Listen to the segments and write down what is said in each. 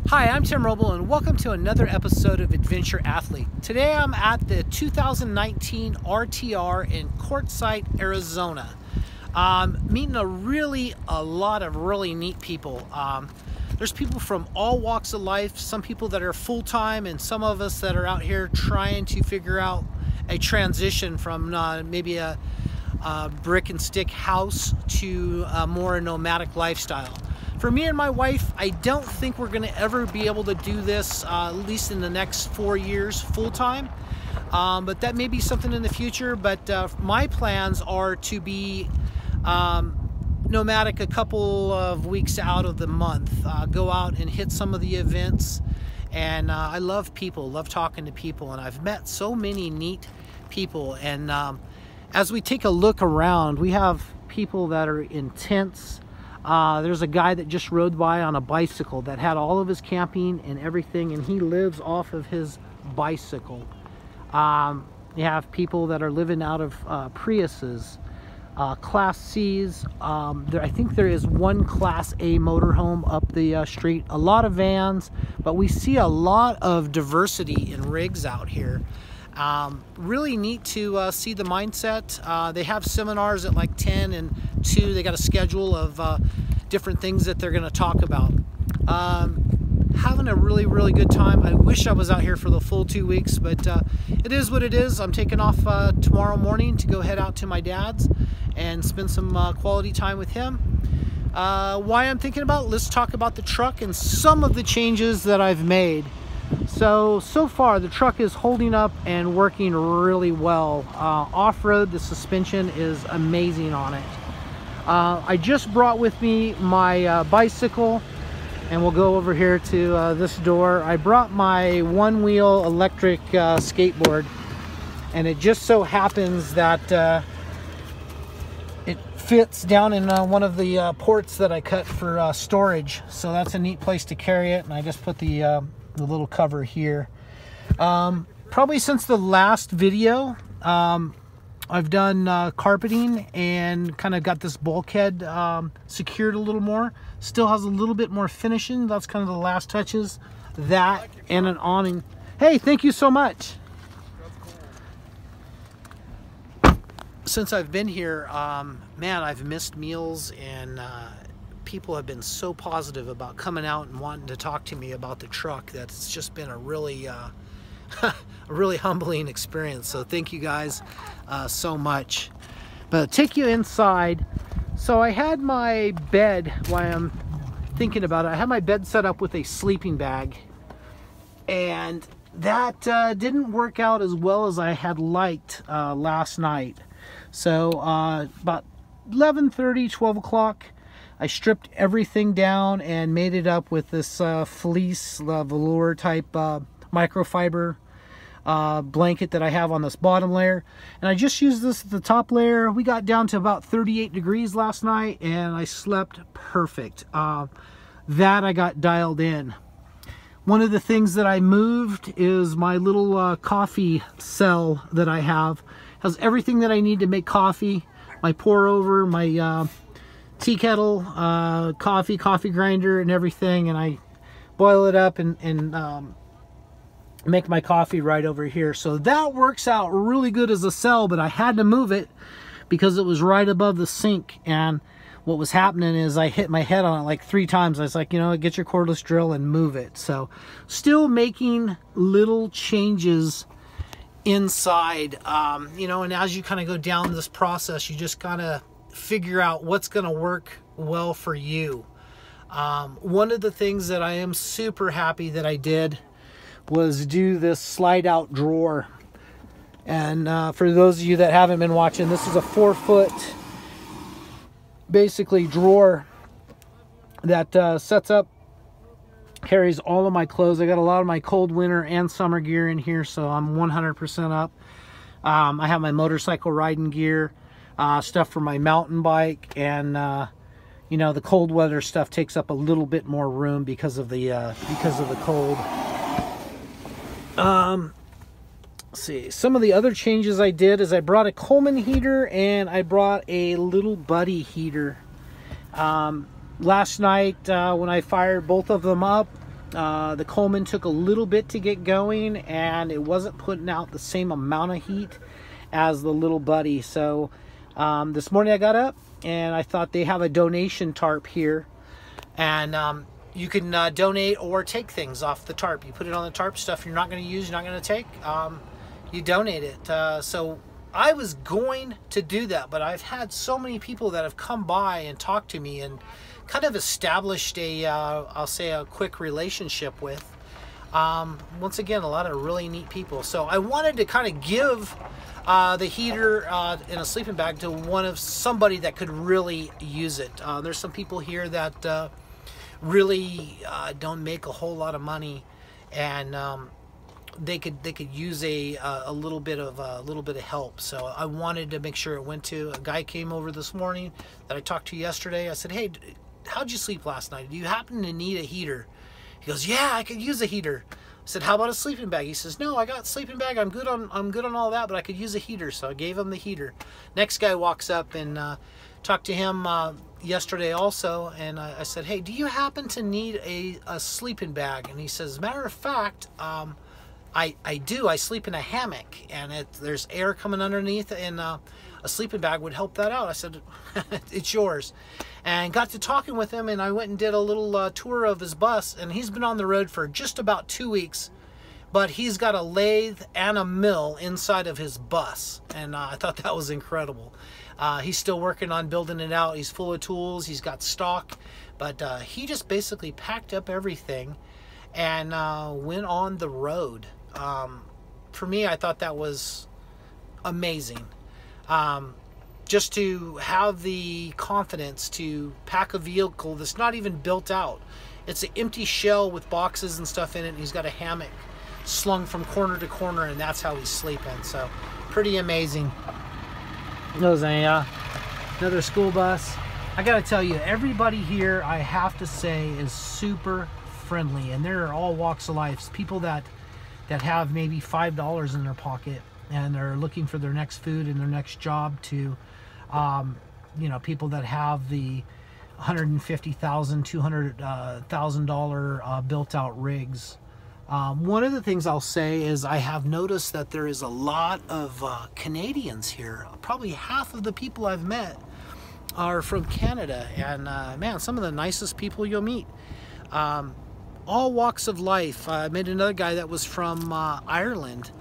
Hi, I'm Tim Roble and welcome to another episode of Adventure Athlete. Today I'm at the 2019 RTR in Quartzsite, Arizona. Meeting a lot of really neat people. There's people from all walks of life, some people that are full-time and some of us that are out here trying to figure out a transition from maybe a brick and stick house to a more nomadic lifestyle. For me and my wife, I don't think we're going to ever be able to do this, at least in the next 4 years, full-time. But that may be something in the future. But my plans are to be nomadic a couple of weeks out of the month. Go out and hit some of the events. And I love people, love talking to people. And I've met so many neat people. And as we take a look around, we have people that are in tents. There's a guy that just rode by on a bicycle that had all of his camping and everything, and he lives off of his bicycle. You have people that are living out of Priuses, Class C's. I think there is one Class A motorhome up the street. A lot of vans, but we see a lot of diversity in rigs out here. Really neat to see the mindset. They have seminars at like 10 and 2. They got a schedule of different things that they're going to talk about. Having a really good time. I wish I was out here for the full 2 weeks, but it is what it is. I'm taking off tomorrow morning to go head out to my dad's and spend some quality time with him. Why I'm thinking about it, let's talk about the truck and some of the changes that I've made. So far the truck is holding up and working really well. Off-road, the suspension is amazing on it. I just brought with me my bicycle, and we'll go over here to this door. I brought my one-wheel electric skateboard, and it just so happens that it fits down in one of the ports that I cut for storage. So that's a neat place to carry it, and I just put the little cover here. Probably since the last video, I've done carpeting and kind of got this bulkhead secured a little more. Still has a little bit more finishing. That's kind of the last touches. That and an awning. Hey, thank you so much. Since I've been here, man, I've missed meals, and people have been so positive about coming out and wanting to talk to me about the truck that it's just been a really a really humbling experience. So thank you guys so much. But I'll take you inside. So I had my bed, while I'm thinking about it, I had my bed set up with a sleeping bag, and that didn't work out as well as I had liked last night. So about 11:30, 12 o'clock, I stripped everything down and made it up with this fleece velour type microfiber blanket that I have on this bottom layer. And I just used this at the top layer. We got down to about 38 degrees last night, and I slept perfect. That I got dialed in. One of the things that I moved is my little coffee cell that I have. Has everything that I need to make coffee. My pour over, my tea kettle, coffee grinder, and everything, and I boil it up and make my coffee right over here. So that works out really good as a cell, but I had to move it because it was right above the sink. And what was happening is I hit my head on it like 3 times. I was like, you know, get your cordless drill and move it. So still making little changes inside, you know, and as you kind of go down this process, you just kind of figure out what's going to work well for you. One of the things that I am super happy that I did was do this slide out drawer. And for those of you that haven't been watching, this is a 4-foot basically drawer that sets up, carries all of my clothes. I got a lot of my cold winter and summer gear in here, so I'm 100% up. I have my motorcycle riding gear, stuff for my mountain bike, and you know, the cold weather stuff takes up a little bit more room because of the cold. Let's see, some of the other changes I did is I brought a Coleman heater and I brought a little Buddy heater. Last night when I fired both of them up, The Coleman took a little bit to get going, and it wasn't putting out the same amount of heat as the little buddy. So this morning I got up and I thought they have a donation tarp here, and you can donate or take things off the tarp. You put it on the tarp, stuff you're not going to use, you're not going to take, you donate it. So I was going to do that, but I've had so many people that have come by and talked to me and kind of established a, I'll say, a quick relationship with. Once again, a lot of really neat people. So I wanted to kind of give the heater in a sleeping bag to somebody that could really use it. There's some people here that really don't make a whole lot of money, and they could use a little bit of help. So I wanted to make sure it went to a guy. Came over this morning that I talked to yesterday. I said, "Hey, how'd you sleep last night? Do you happen to need a heater?" He goes, "Yeah, I could use a heater." I said, "How about a sleeping bag?" He says, "No, I got a sleeping bag. I'm good on all that, but I could use a heater." So I gave him the heater. Next guy walks up, and talked to him yesterday also, and I said, "Hey, do you happen to need a sleeping bag?" And he says, "Matter of fact, I do. I sleep in a hammock, and there's air coming underneath, and a sleeping bag would help that out." I said, "It's yours." And got to talking with him, and I went and did a little tour of his bus, and he's been on the road for just about 2 weeks, but he's got a lathe and a mill inside of his bus, and I thought that was incredible. He's still working on building it out. He's full of tools. He's got stock, but he just basically packed up everything and went on the road. For me, I thought that was amazing. Just to have the confidence to pack a vehicle that's not even built out. It's an empty shell with boxes and stuff in it, and he's got a hammock slung from corner to corner, and that's how he's sleeping. So pretty amazing. There's another school bus. I gotta tell you, everybody here, I have to say, is super friendly, and there are all walks of life. People that have maybe $5 in their pocket, and they're looking for their next food and their next job, to you know, people that have the $150,000, $200,000 built out rigs. One of the things I'll say is I have noticed that there is a lot of Canadians here. Probably half of the people I've met are from Canada, and man, some of the nicest people you'll meet. All walks of life. I met another guy that was from Ireland,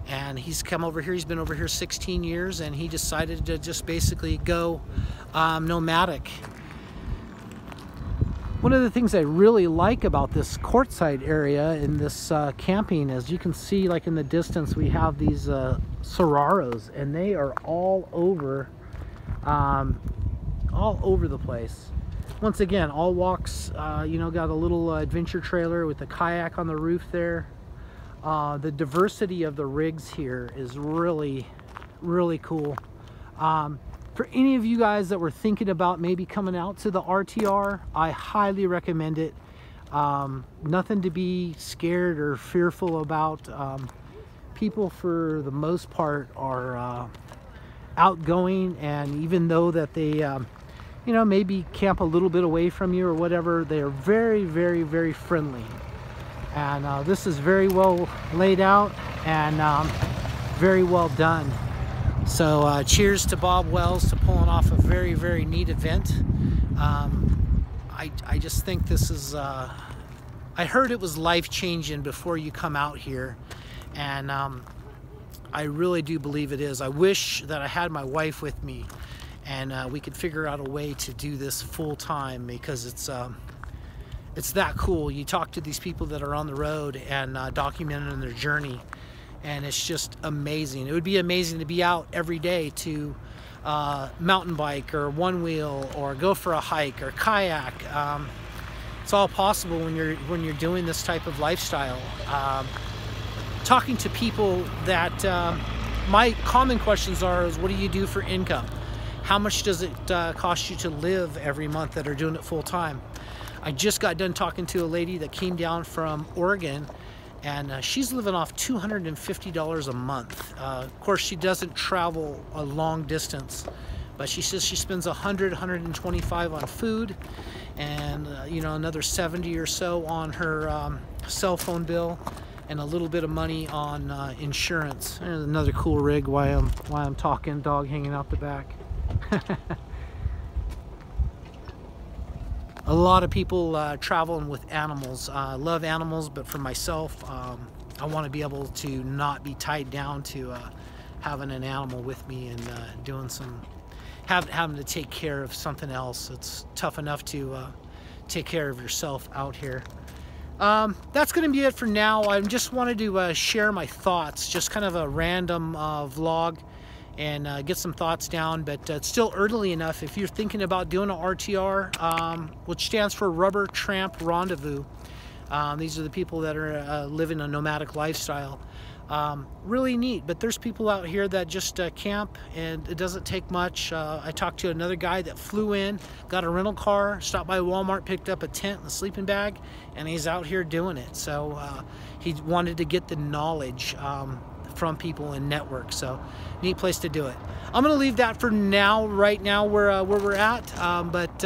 and he's come over here. He's been over here 16 years, and he decided to just basically go nomadic. One of the things I really like about this courtside area in this camping is you can see, like in the distance, we have these saguaros, and they are all over the place. Once again, all walks. You know, got a little adventure trailer with a kayak on the roof there. The diversity of the rigs here is really, really cool. For any of you guys that were thinking about maybe coming out to the RTR, I highly recommend it. Nothing to be scared or fearful about. People, for the most part, are outgoing, and even though that they you know, maybe camp a little bit away from you or whatever, they are very, very, very friendly. And this is very well laid out and very well done. So cheers to Bob Wells to pulling off a very, very neat event. I just think this is, I heard it was life-changing before you come out here, and I really do believe it is. I wish that I had my wife with me, and we could figure out a way to do this full-time, because it's that cool. You talk to these people that are on the road and documenting their journey, and it's just amazing. It would be amazing to be out every day to mountain bike or one wheel, or go for a hike or kayak. It's all possible when you're doing this type of lifestyle. Talking to people that my common questions is, what do you do for income? How much does it cost you to live every month that are doing it full time? I just got done talking to a lady that came down from Oregon, and she's living off $250 a month. Of course, she doesn't travel a long distance, but she says she spends $100, $125 on food, and you know, another 70 or so on her cell phone bill, and a little bit of money on insurance. There's another cool rig while I'm talking, dog hanging out the back. A lot of people traveling with animals. I love animals, but for myself, I want to be able to not be tied down to having an animal with me and doing some, having to take care of something else. It's tough enough to take care of yourself out here. That's going to be it for now. I just wanted to share my thoughts, just kind of a random vlog, and get some thoughts down. But it's still early enough. If you're thinking about doing an RTR, which stands for Rubber Tramp Rendezvous, these are the people that are living a nomadic lifestyle. Really neat. But there's people out here that just camp, and it doesn't take much. I talked to another guy that flew in, got a rental car, stopped by Walmart, picked up a tent and a sleeping bag, and he's out here doing it. So he wanted to get the knowledge from people and network. So neat place to do it. I'm gonna leave that for now, right now, where we're at. But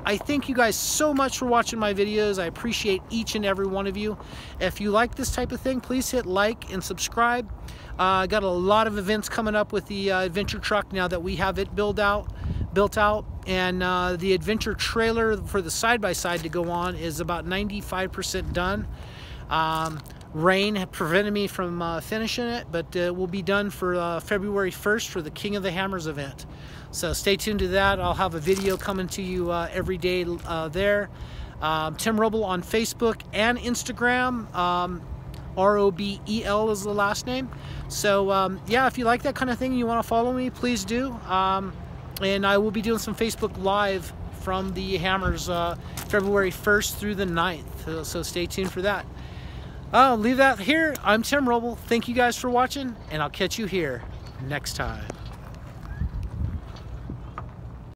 I thank you guys so much for watching my videos. I appreciate each and every one of you. If you like this type of thing, please hit like and subscribe. I got a lot of events coming up with the adventure truck now that we have it built out, and the adventure trailer for the side-by-side to go on is about 95% done. Rain had prevented me from finishing it, but it will be done for February 1st for the King of the Hammers event. So stay tuned to that. I'll have a video coming to you every day there. Tim Robel on Facebook and Instagram. Robel is the last name. So yeah, if you like that kind of thing and you want to follow me, please do. And I will be doing some Facebook Live from the Hammers February 1st through the 9th. So stay tuned for that. I'll leave that here. I'm Tim Robel. Thank you guys for watching, and I'll catch you here next time.